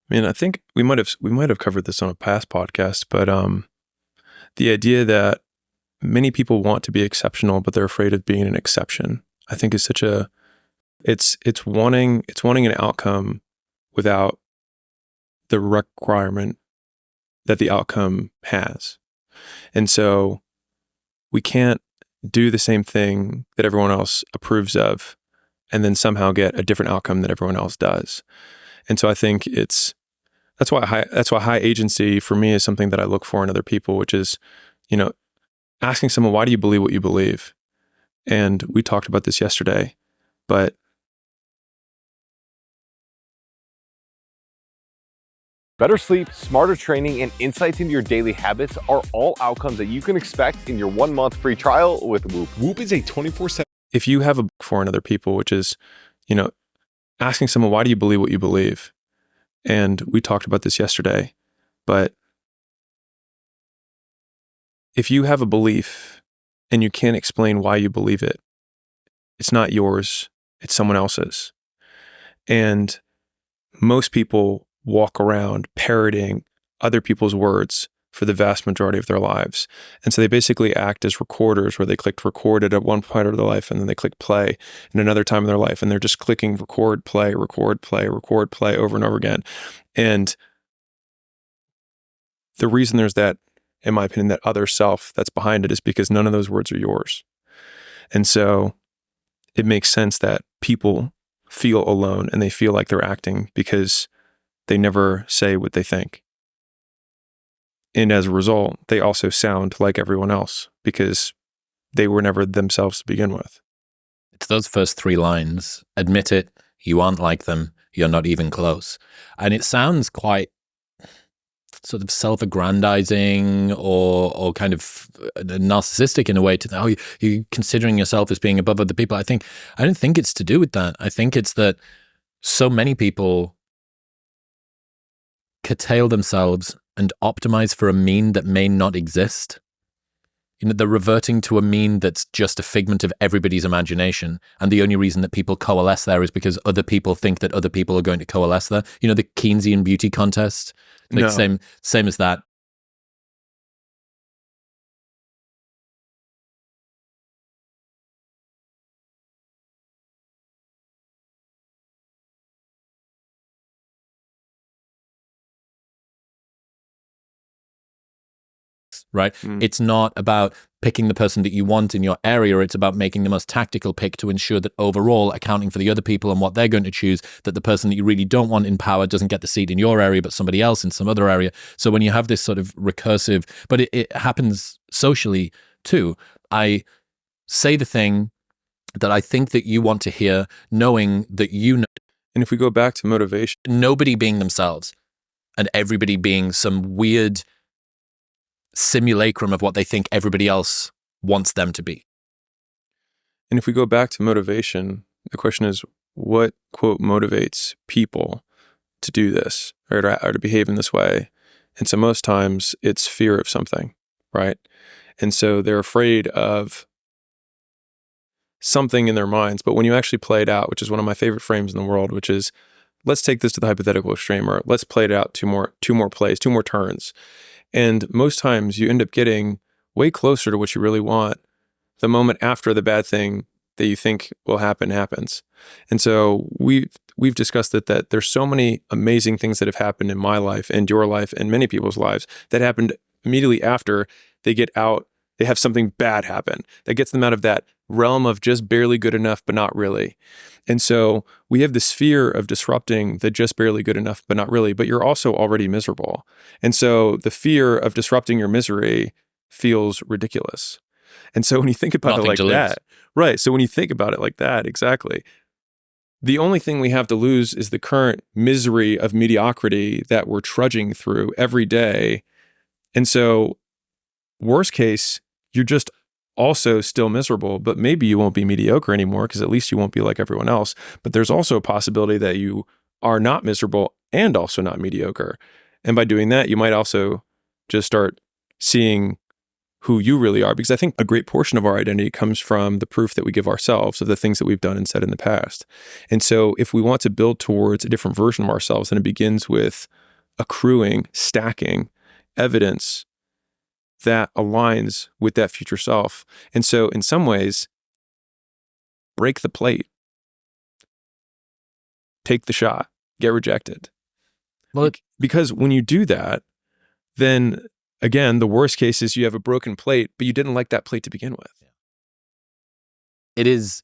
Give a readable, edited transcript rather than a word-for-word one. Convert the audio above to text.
I mean, I think we might have covered this on a past podcast, but the idea that many people want to be exceptional, but they're afraid of being an exception, I think is such a it's wanting an outcome without the requirement that the outcome has. And so we can't do the same thing that everyone else approves of and then somehow get a different outcome that everyone else does. And so I think that's why high agency for me is something that I look for in other people, which is, you know, asking someone, why do you believe what you believe? And we talked about this yesterday, but Better sleep, smarter training, and insights into your daily habits are all outcomes that you can expect in your 1-month free trial with Whoop. Whoop is a 24/7. if you have a book for in other people, which is, you know, asking someone, why do you believe what you believe? And we talked about this yesterday, but if you have a belief and you can't explain why you believe it, it's not yours, it's someone else's. And most people walk around parroting other people's words for the vast majority of their lives. And so they basically act as recorders where they clicked record at one point of their life and then they click play in another time in their life. And they're just clicking record, play, record, play, record, play over and over again. And the reason there's that, in my opinion, that other self that's behind it is because none of those words are yours. And so it makes sense that people feel alone and they feel like they're acting because they never say what they think. And as a result, they also sound like everyone else because they were never themselves to begin with. It's those first 3 lines. Admit it, you aren't like them, you're not even close. And it sounds quite sort of self-aggrandizing or kind of narcissistic in a way to, you're considering yourself as being above other people. I don't think it's to do with that. I think it's that so many people curtail themselves and optimize for a mean that may not exist. You know, they're reverting to a mean that's just a figment of everybody's imagination. And the only reason that people coalesce there is because other people think that other people are going to coalesce there. You know, the Keynesian beauty contest, like No. same as that. Right? It's not about picking the person that you want in your area. It's about making the most tactical pick to ensure that overall, accounting for the other people and what they're going to choose, that the person that you really don't want in power doesn't get the seat in your area, but somebody else in some other area. So when you have this sort of recursive, but it happens socially too. I say the thing that I think that you want to hear, knowing that you know. And if we go back to motivation, Nobody being themselves and everybody being some weird simulacrum of what they think everybody else wants them to be. and if we go back to motivation, the question is, what, quote, motivates people to do this or to behave in this way? And so most times it's fear of something, right? And so they're afraid of something in their minds. But when you actually play it out, which is one of my favorite frames in the world, which is, let's take this to the hypothetical extreme, or let's play it out two more plays, 2 more turns. And most times you end up getting way closer to what you really want the moment after the bad thing that you think will happen happens. And so we've discussed that there's so many amazing things that have happened in my life and your life and many people's lives that happened immediately after they get out, they have something bad happen that gets them out of that realm of just barely good enough, but not really. And so we have this fear of disrupting the just barely good enough, but not really, but you're also already miserable. And so the fear of disrupting your misery feels ridiculous. And so when you think about Nothing it like to lose. that, right? So when you think about it like that, exactly, the only thing we have to lose is the current misery of mediocrity that we're trudging through every day. And so worst case, you're just also still miserable, but maybe you won't be mediocre anymore because at least you won't be like everyone else. But there's also a possibility that you are not miserable and also not mediocre. And by doing that, you might also just start seeing who you really are, because I think a great portion of our identity comes from the proof that we give ourselves of the things that we've done and said in the past. And so if we want to build towards a different version of ourselves, then it begins with accruing, stacking evidence that aligns with that future self. And so in some ways, break the plate, take the shot, get rejected. Well, Because when you do that, then again, the worst case is you have a broken plate, but you didn't like that plate to begin with. it is